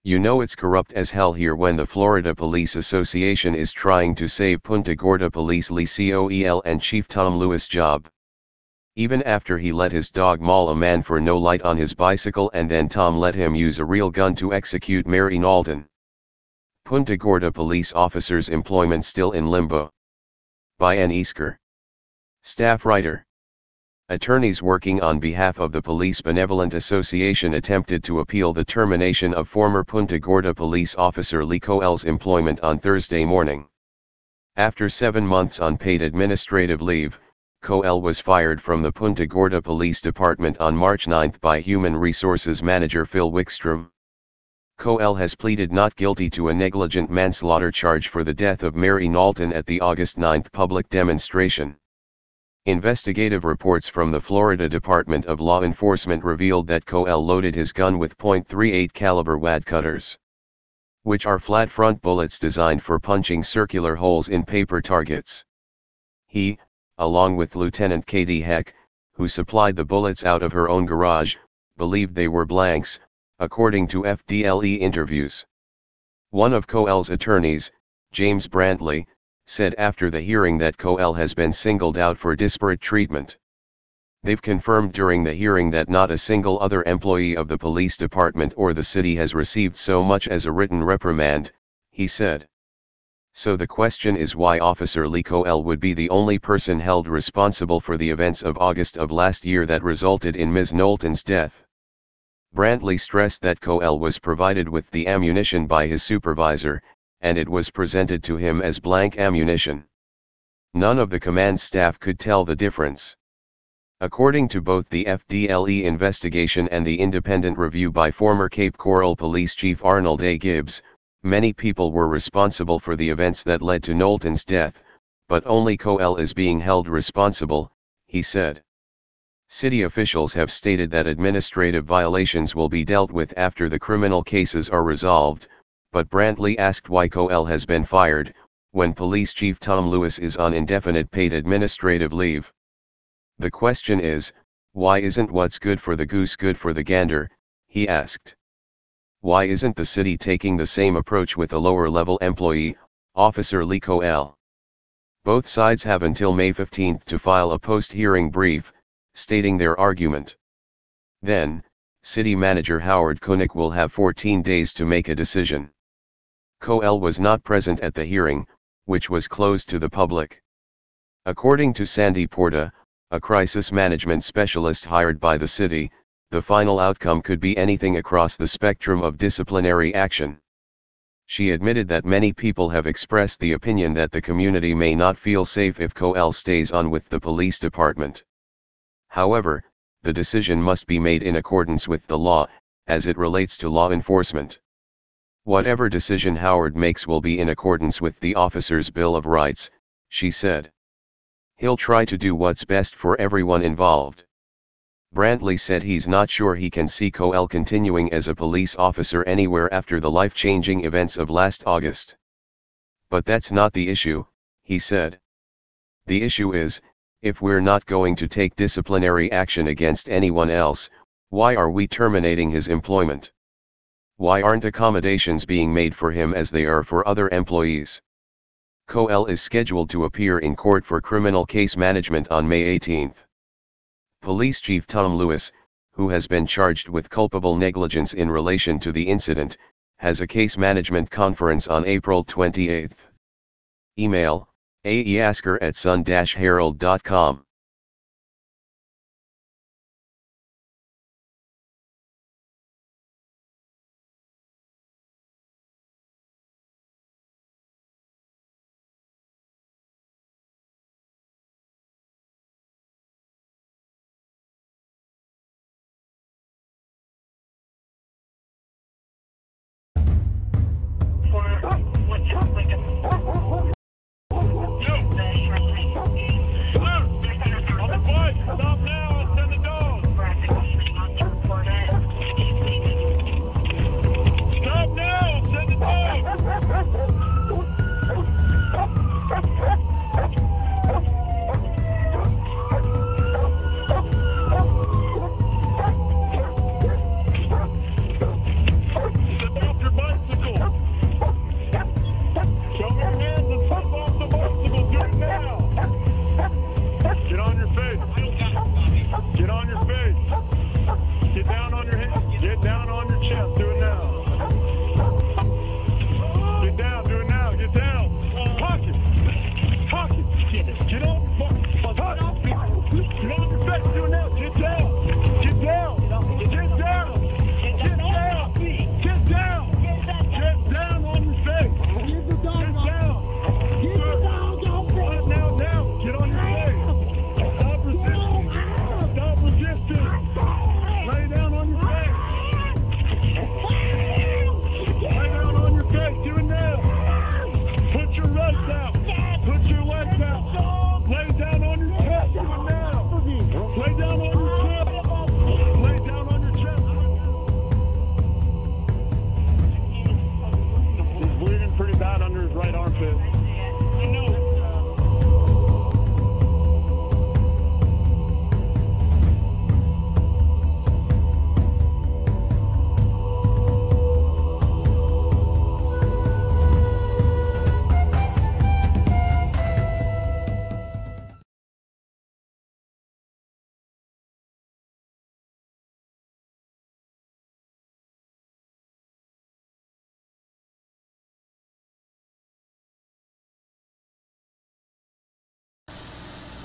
You know it's corrupt as hell here when the Florida Police Association is trying to save Punta Gorda Police Lee Coel and Chief Tom Lewis' job. Even after he let his dog maul a man for no light on his bicycle and then Tom let him use a real gun to execute Mary Knowlton. Punta Gorda police officers' employment still in limbo. By Ann Easker. Staff writer. Attorneys working on behalf of the Police Benevolent Association attempted to appeal the termination of former Punta Gorda police officer Lee Coels' employment on Thursday morning. After 7 months on paid administrative leave, Coel was fired from the Punta Gorda Police Department on March 9 by Human Resources Manager Phil Wickstrom. Coel has pleaded not guilty to a negligent manslaughter charge for the death of Mary Knowlton at the August 9 public demonstration. Investigative reports from the Florida Department of Law Enforcement revealed that Coel loaded his gun with .38 caliber wad cutters, which are flat front bullets designed for punching circular holes in paper targets. He, along with Lieutenant Katie Heck, who supplied the bullets out of her own garage, believed they were blanks, according to FDLE interviews. One of Coel's attorneys, James Brantley, said after the hearing that Coel has been singled out for disparate treatment. They've confirmed during the hearing that not a single other employee of the police department or the city has received so much as a written reprimand, he said. So the question is why Officer Lee Coel would be the only person held responsible for the events of August of last year that resulted in Ms. Knowlton's death. Brantley stressed that Coel was provided with the ammunition by his supervisor, and it was presented to him as blank ammunition. None of the command staff could tell the difference. According to both the FDLE investigation and the independent review by former Cape Coral Police Chief Arnold A. Gibbs, many people were responsible for the events that led to Knowlton's death, but only Coel is being held responsible, he said. City officials have stated that administrative violations will be dealt with after the criminal cases are resolved, but Brantley asked why Coel has been fired, when Police Chief Tom Lewis is on indefinite paid administrative leave. The question is, why isn't what's good for the goose good for the gander, he asked. Why isn't the city taking the same approach with a lower-level employee, Officer Lee Coel? Both sides have until May 15 to file a post-hearing brief, stating their argument. Then, City Manager Howard Koenig will have 14 days to make a decision. Coel was not present at the hearing, which was closed to the public. According to Sandy Porta, a crisis management specialist hired by the city, the final outcome could be anything across the spectrum of disciplinary action. She admitted that many people have expressed the opinion that the community may not feel safe if Coel stays on with the police department. However, the decision must be made in accordance with the law, as it relates to law enforcement. Whatever decision Howard makes will be in accordance with the officer's Bill of Rights, she said. He'll try to do what's best for everyone involved. Brantley said he's not sure he can see Coel continuing as a police officer anywhere after the life-changing events of last August. But that's not the issue, he said. The issue is, if we're not going to take disciplinary action against anyone else, why are we terminating his employment? Why aren't accommodations being made for him as they are for other employees? Coel is scheduled to appear in court for criminal case management on May 18. Police Chief Tom Lewis, who has been charged with culpable negligence in relation to the incident, has a case management conference on April 28. Email, aeasker@sun-herald.com.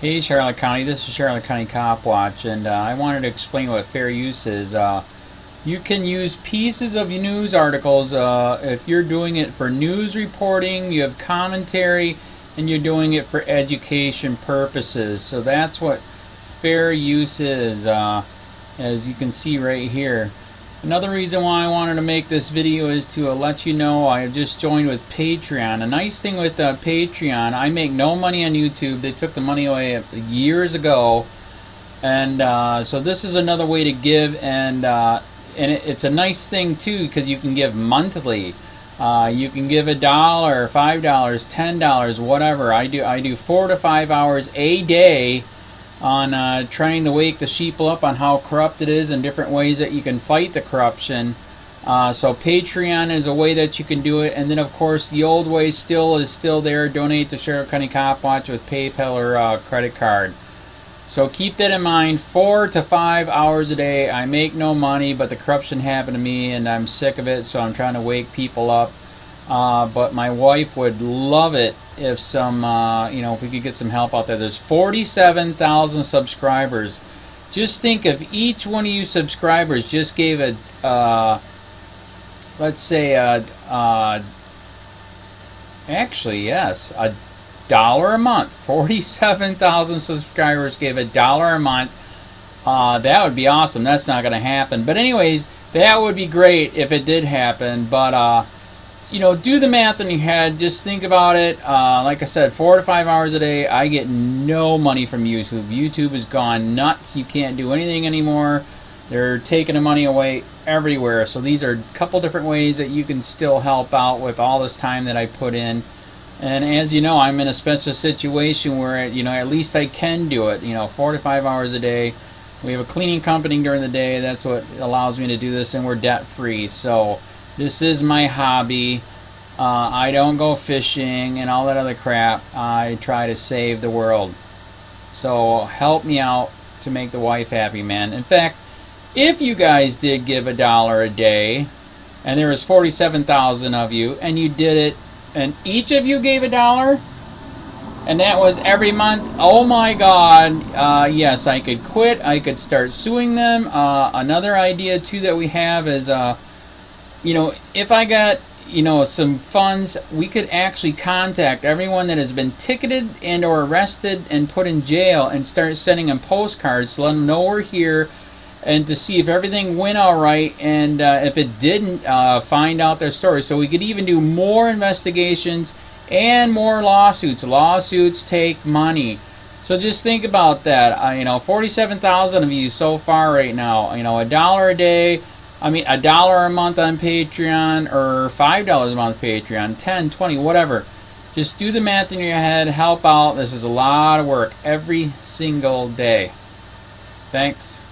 Hey Charlotte County, this is Charlotte County Cop Watch, and I wanted to explain what fair use is. You can use pieces of news articles if you're doing it for news reporting, you have commentary, and you're doing it for education purposes. So that's what fair use is, as you can see right here. Another reason why I wanted to make this video is to let you know I have just joined with Patreon. A nice thing with Patreon, I make no money on YouTube. They took the money away years ago, and so this is another way to give, and it's a nice thing too because you can give monthly. You can give $1, $5, $10, whatever. I do 4 to 5 hours a day on trying to wake the sheeple up on how corrupt it is and different ways that you can fight the corruption. So Patreon is a way that you can do it, and then of course the old way is still there. Donate to Charlotte County Cop Watch with PayPal or credit card. So keep that in mind. 4 to 5 hours a day. I make no money, but the corruption happened to me and I'm sick of it, so I'm trying to wake people up. But my wife would love it if if we could get some help out there. There's 47,000 subscribers. Just think if each one of you subscribers just gave let's say actually yes, $1 a month. 47,000 subscribers gave $1 a month. That would be awesome. That's not going to happen. But anyways, that would be great if it did happen. But do the math in your head. Just think about it. Like I said, 4 to 5 hours a day. I get no money from YouTube. YouTube has gone nuts. You can't do anything anymore. They're taking the money away everywhere. So these are a couple different ways that you can still help out with all this time that I put in. And as you know, I'm in a special situation where at least I can do it. 4 to 5 hours a day. We have a cleaning company during the day. That's what allows me to do this, and we're debt free. So this is my hobby. I don't go fishing and all that other crap. I try to save the world. So help me out to make the wife happy, man. In fact, if you guys did give $1 a day, and there was 47,000 of you, and you did it, and each of you gave $1, and that was every month, oh my God, yes, I could quit. I could start suing them. Another idea too that we have is if I got some funds, we could actually contact everyone that has been ticketed and or arrested and put in jail and start sending them postcards to let them know we're here, and to see if everything went all right, and if it didn't, find out their story. So we could even do more investigations and more lawsuits. Lawsuits take money. So just think about that. 47,000 of you so far right now. $1 a day. $1 a month on Patreon, or $5 a month Patreon, 10, 20, whatever. Just do the math in your head, help out. This is a lot of work every single day. Thanks.